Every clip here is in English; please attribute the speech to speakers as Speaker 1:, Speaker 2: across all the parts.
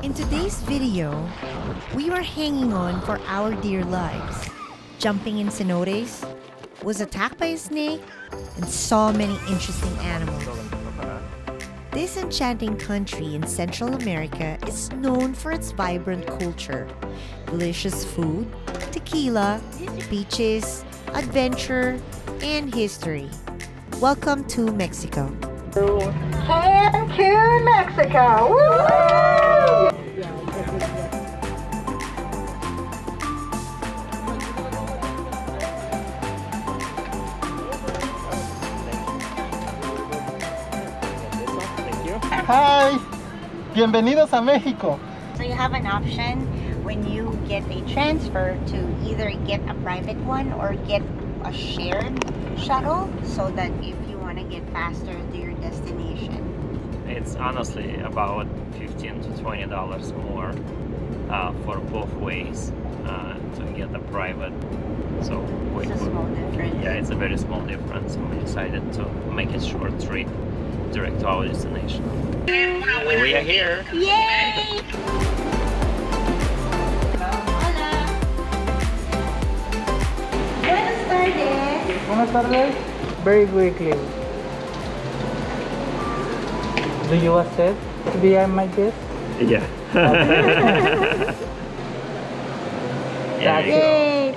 Speaker 1: In today's video, we were hanging on for our dear lives, jumping in cenotes, was attacked by a snake, and saw many interesting animals. This enchanting country in Central America is known for its vibrant culture, delicious food, tequila, beaches, adventure, and history. Welcome to Mexico.
Speaker 2: Cancun, Mexico! Woo!
Speaker 3: Hi! Bienvenidos a México!
Speaker 2: So you have an option when you get a transfer to either get a private one or get a shared shuttle so that if you want to get faster to your destination.
Speaker 4: It's honestly about $15 to $20 more for both ways to get a private. So
Speaker 2: It's a small difference.
Speaker 4: yeah, it's a very small difference. We decided to make a short trip direct to our destination. We are here.
Speaker 2: Yay! Buenas tardes.
Speaker 3: Buenas tardes. Very quickly. Do you accept to be my guest?
Speaker 4: Yeah.
Speaker 3: That's
Speaker 2: Yay!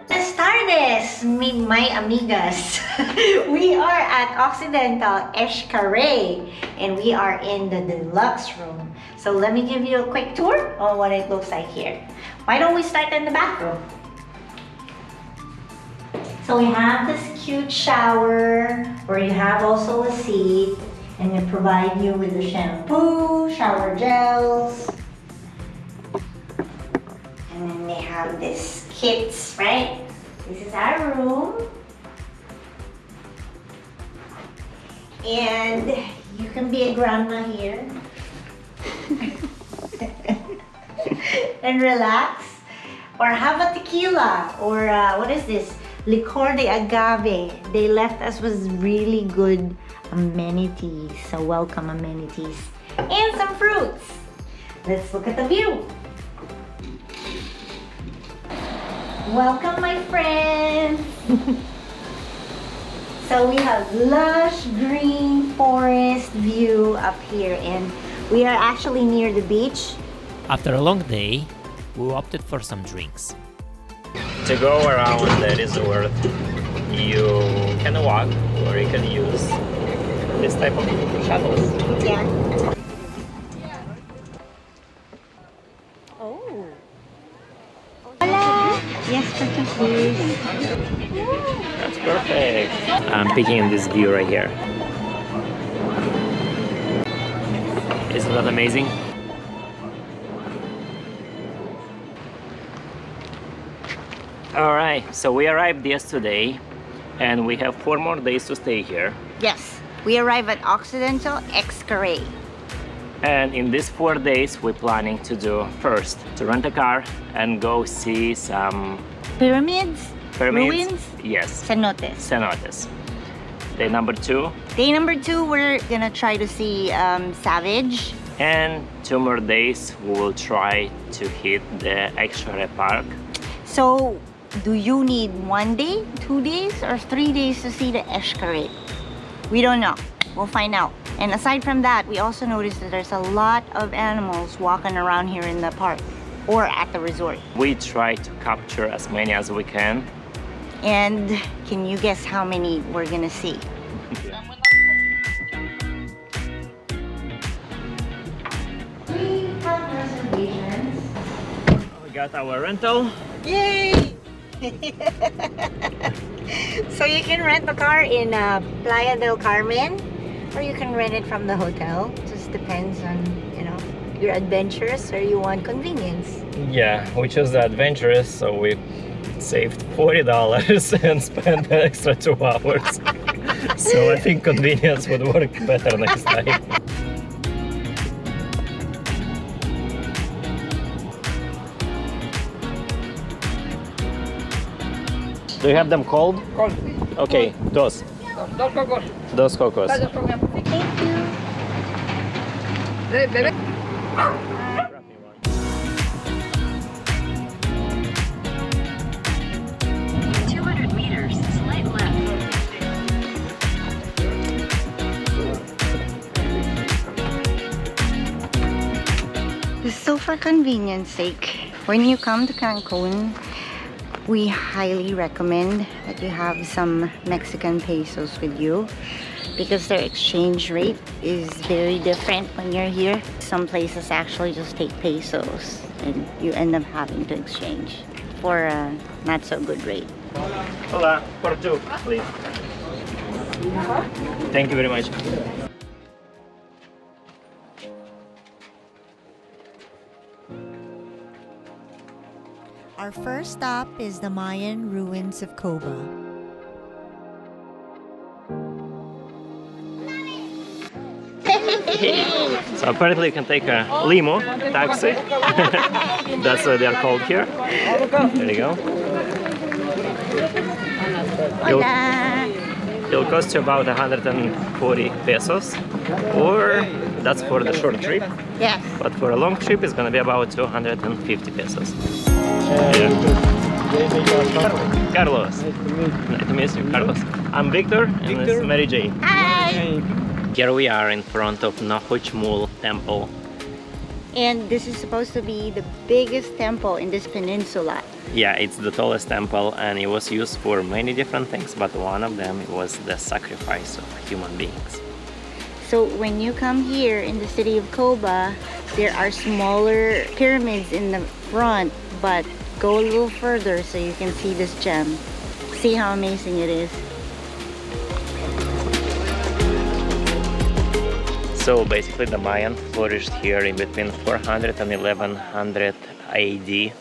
Speaker 2: Buenas tardes, my amigas. We are at Occidental Xcaret and we are in the deluxe room. So let me give you a quick tour on what it looks like here. Why don't we start in the bathroom? So we have this cute shower where you have also a seat and they provide you with the shampoo, shower gels. And then they have this kits, right? This is our room. And you can be a grandma here. And relax. Or have a tequila. Or what is this? Licor de agave. They left us with really good amenities. So welcome amenities. And some fruits. Let's look at the view. Welcome, my friends. So we have lush green forest view up here and we are actually near the beach.
Speaker 5: After a long day, we opted for some drinks.
Speaker 4: To go around the resort, you can walk or you can use this type of shuttles.
Speaker 2: Yeah. Oh. Hola. Yes, picture please.
Speaker 4: That's perfect. I'm picking this view right here. Isn't that amazing? Alright, so we arrived yesterday and we have 4 more days to stay here.
Speaker 2: Yes, we arrive at Occidental Xcaret.
Speaker 4: And in these 4 days, we're planning to do first to rent a car and go see some
Speaker 2: Pyramids?
Speaker 4: pyramids.
Speaker 2: Ruins?
Speaker 4: Yes,
Speaker 2: Cenotes.
Speaker 4: cenotes. Day number 2,
Speaker 2: Day number 2, we're gonna try to see Xavage.
Speaker 4: and 2 more days we will try to hit the Xcaret Park.
Speaker 2: So, do you need 1 day, 2 days, or 3 days to see the Xcaret? We don't know. We'll find out. And aside from that, we also noticed that there's a lot of animals walking around here in the park or at the resort.
Speaker 4: We try to capture as many as we can.
Speaker 2: And can you guess how many we're gonna see? We have reservations.
Speaker 4: We got our rental.
Speaker 2: Yay! So you can rent the car in Playa del Carmen, or you can rent it from the hotel. Just depends on, you know, you're adventurous or you want convenience.
Speaker 4: Yeah, we chose the adventurous, so we saved $40 and spent the extra 2 hours. So I think convenience would work better next time. Do you have them cold?
Speaker 3: Cold.
Speaker 4: Okay, dos. Dos cocos.
Speaker 2: Thank you. So for convenience sake, when you come to Cancun, we highly recommend that you have some Mexican pesos with you because their exchange rate is very different when you're here. Some places actually just take pesos and you end up having to exchange for a not so good rate.
Speaker 4: Hola, for two, please. Thank you very much.
Speaker 1: Our first stop is the Mayan ruins of Coba.
Speaker 4: So apparently you can take a limo, taxi. That's what they're called here. There you go. It'll cost you about 140 pesos, or that's for the short trip.
Speaker 2: Yes.
Speaker 4: But for a long trip, it's gonna be about 250 pesos. Carlos. Nice to meet you, Carlos. I'm Victor, and this is Mary J.
Speaker 2: Hi!
Speaker 4: Here we are in front of Nahuchmul Temple.
Speaker 2: And this is supposed to be the biggest temple in this peninsula.
Speaker 4: Yeah, it's the tallest temple and it was used for many different things, but one of them was the sacrifice of human beings.
Speaker 2: So when you come here in the city of Coba, there are smaller pyramids in the front, but go a little further so you can see this gem. See how amazing it is.
Speaker 4: So basically the Mayan flourished here in between 400 and 1100 AD,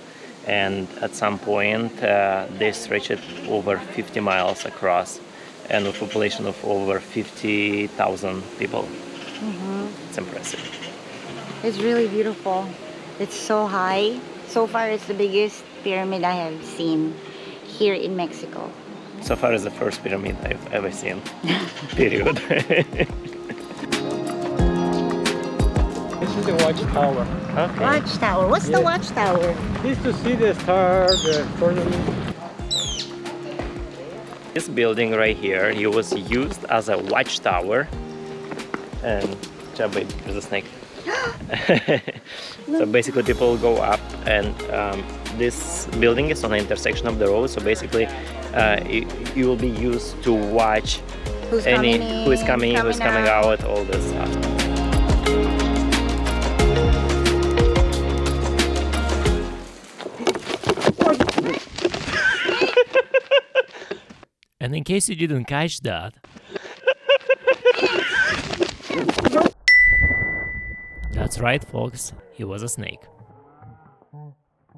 Speaker 4: and at some point they stretched it over 50 miles across and with a population of over 50,000 people. It's impressive.
Speaker 2: It's really beautiful. It's so high. So far it's the biggest pyramid I have seen here in Mexico.
Speaker 4: So far it's the first pyramid I've ever seen. Period.
Speaker 3: This is the watchtower.
Speaker 4: Okay.
Speaker 2: Watchtower. What's the watchtower?
Speaker 3: This is to see the star, the tournament.
Speaker 4: This building right here, it was used as a watchtower. And wait, there's a snake. So basically people go up, and this building is on the intersection of the road, so basically you will be used to watch who is coming in, who's coming out, all this stuff.
Speaker 5: And in case you didn't catch that, that's right, folks, he was a snake.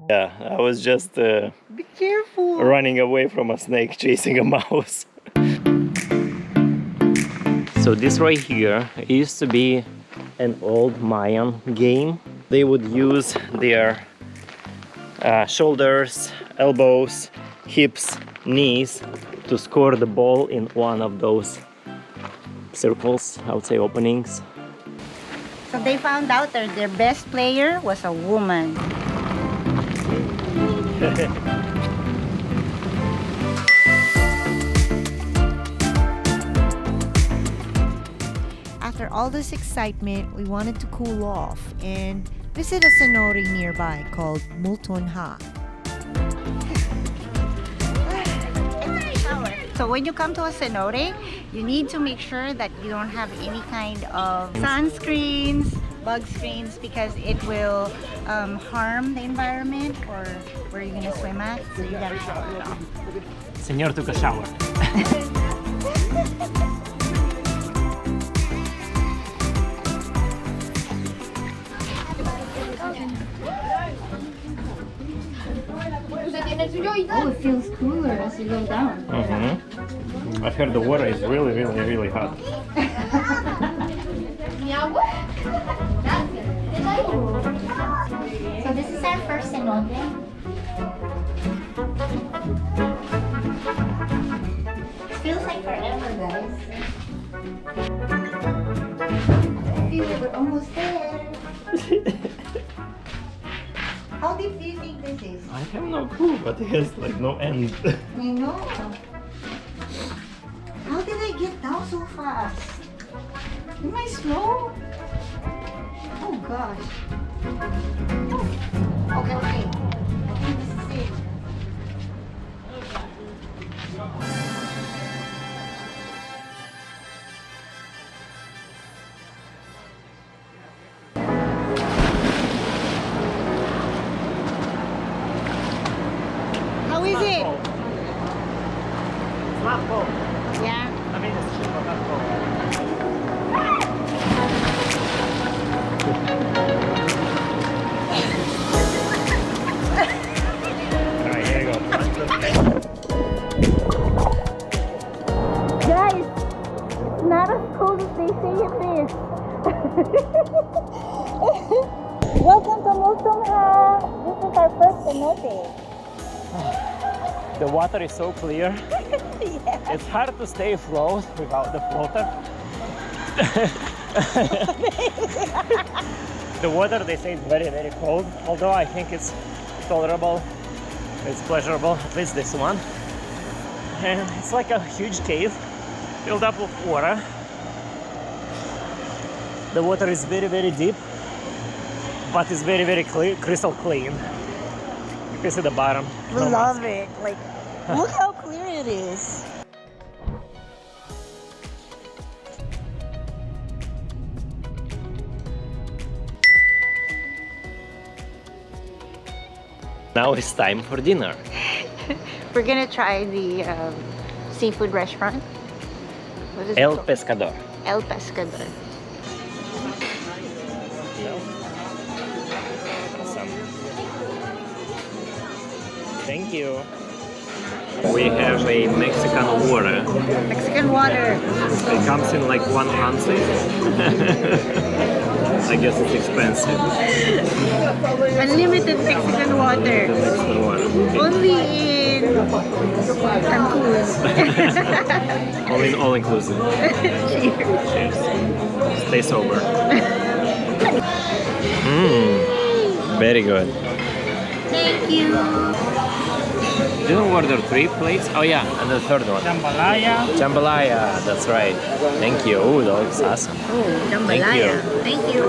Speaker 4: Yeah, I was just
Speaker 2: Be careful.
Speaker 4: running away from a snake chasing a mouse. So this right here used to be an old Mayan game. They would use their shoulders, elbows, hips, knees to score the ball in one of those circles, I would say openings.
Speaker 2: So they found out that their best player was a woman.
Speaker 1: After all this excitement, we wanted to cool off and visit a cenote nearby called Multon Ha.
Speaker 2: So when you come to a cenote, you need to make sure that you don't have any kind of sunscreens, bug screens, because it will harm the environment or where you're gonna swim at. So you gotta shower it off.
Speaker 5: Senor took a shower.
Speaker 2: Oh, it feels cooler as you go down.
Speaker 4: I've heard the water is really, really, really hot.
Speaker 2: So this is our first cenote. It feels like forever, guys. We're almost there. How deep do you think this is?
Speaker 4: I have no clue, but it has like no end.
Speaker 2: I know. How did I get down so fast? Am I slow? Oh gosh. Oh. Okay, okay. I think this is it. How is it?
Speaker 4: It's not cold.
Speaker 2: Yeah.
Speaker 4: I mean, it's chill, but not cold. Alright, here you go.
Speaker 2: Guys, it's not as cold as they say it is. Welcome to Multongha. This is our first cenote.
Speaker 4: The water is so clear. It's hard to stay afloat without the floater. The water, they say, is very, very cold. Although I think it's tolerable. It's pleasurable, at least this one. And it's like a huge cave filled up with water. The water is very, very deep, but it's very, very clear, crystal clean. You can see the bottom.
Speaker 2: We love it. Like, look how clear it is.
Speaker 4: Now it's time for dinner.
Speaker 2: We're gonna try the seafood restaurant. What is it
Speaker 4: El
Speaker 2: called?
Speaker 4: Pescador.
Speaker 2: El Pescador.
Speaker 4: Awesome. Thank you. We have a Mexican water.
Speaker 2: Mexican water.
Speaker 4: It comes in like 1 ounce. I guess it's expensive.
Speaker 2: Unlimited Mexican water.
Speaker 4: Mexican water. Okay.
Speaker 2: Only in Cancun.
Speaker 4: All inclusive.
Speaker 2: Cheers.
Speaker 4: Cheers. Stay sober. Very good.
Speaker 2: Thank you.
Speaker 4: Did you order 3 plates? Oh yeah, and the third one.
Speaker 3: Jambalaya.
Speaker 4: Jambalaya, that's right. Thank you. Oh, that looks awesome.
Speaker 2: Oh, jambalaya. Thank you.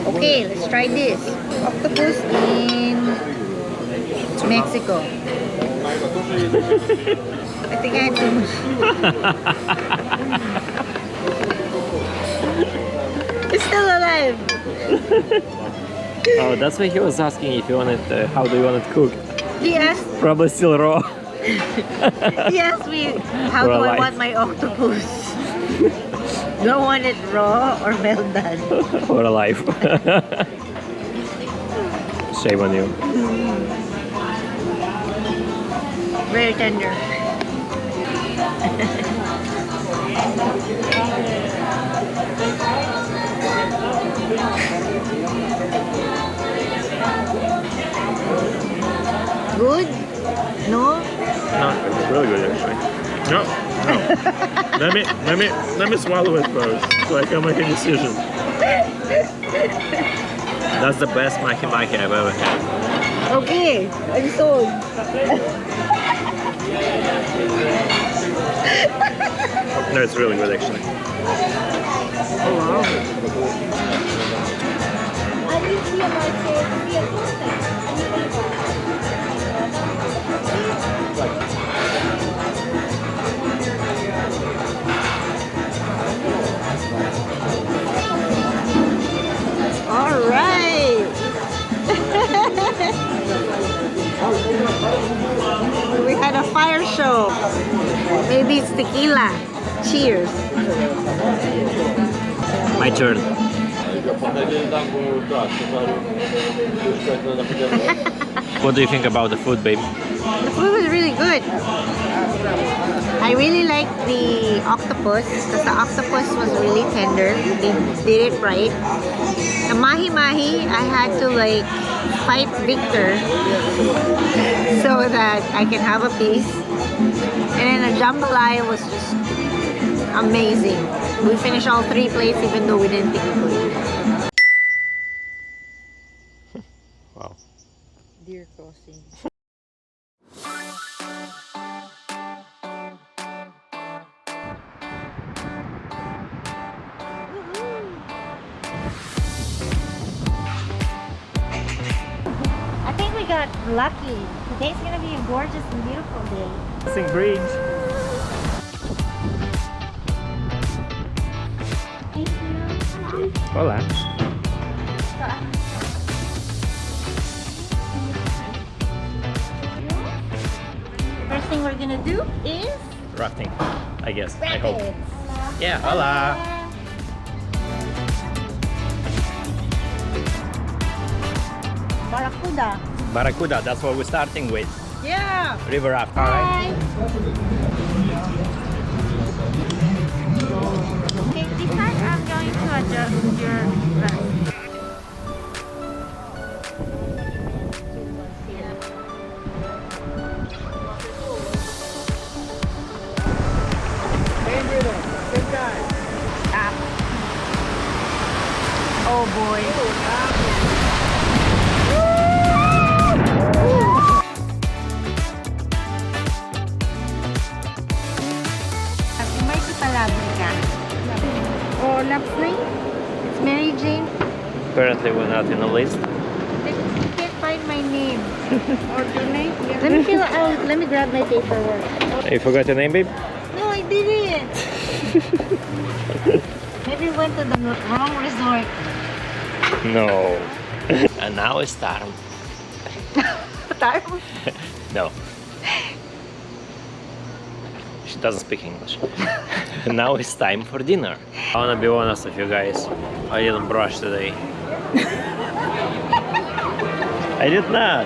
Speaker 2: Okay, let's try this. Octopus in Mexico. I think I had too much. It's still alive.
Speaker 4: Oh, that's why he was asking if you want it, how do you want it cooked?
Speaker 2: He asked,
Speaker 4: Probably still raw.
Speaker 2: he asked me, how
Speaker 4: We're
Speaker 2: do I
Speaker 4: alive.
Speaker 2: want my octopus? Do I want it raw or well done?
Speaker 4: Or alive. Shame on you.
Speaker 2: Very tender. Good? No?
Speaker 6: No, it's really good actually. No, no. Let me swallow it first so I can make a decision.
Speaker 4: That's the best mahi-mahi I've ever had.
Speaker 2: Okay, I'm sold.
Speaker 6: No, it's really good actually.
Speaker 2: All right. We had a fire show. Maybe it's tequila. Cheers.
Speaker 4: My turn. What do you think about the food, babe?
Speaker 2: The food was really good. I really liked the octopus because the octopus was really tender. They did it right. The mahi-mahi, I had to like fight Victor so that I can have a piece. And then the jambalaya was just amazing. We finished all 3 plates even though we didn't think we could.
Speaker 4: Wow.
Speaker 2: Deer crossing. I think we got lucky. Today's gonna be a gorgeous and beautiful day.
Speaker 6: Sing bridge.
Speaker 2: Thank you.
Speaker 6: Hola.
Speaker 2: First thing we're gonna do is
Speaker 4: Rafting, I guess. I hope.
Speaker 2: rapids.
Speaker 4: Yeah, hola.
Speaker 2: Barracuda.
Speaker 4: Barracuda, that's what we're starting with.
Speaker 2: Yeah.
Speaker 4: River raft, alright?
Speaker 2: Okay, this time I'm going to adjust your vest. Oh boy. May palabre ka. Oh, last name? It's Mary Jane.
Speaker 4: Apparently we're not in the list.
Speaker 2: You can't find my name. Or your name? Let me fill out. Let me grab my paperwork.
Speaker 4: You forgot your name, babe?
Speaker 2: No, I didn't. Maybe we went to the wrong resort.
Speaker 4: No. And now it's time.
Speaker 2: Tarm?
Speaker 4: No. She doesn't speak English. Now it's time for dinner. I wanna be honest with you guys. I didn't brush today. I did not.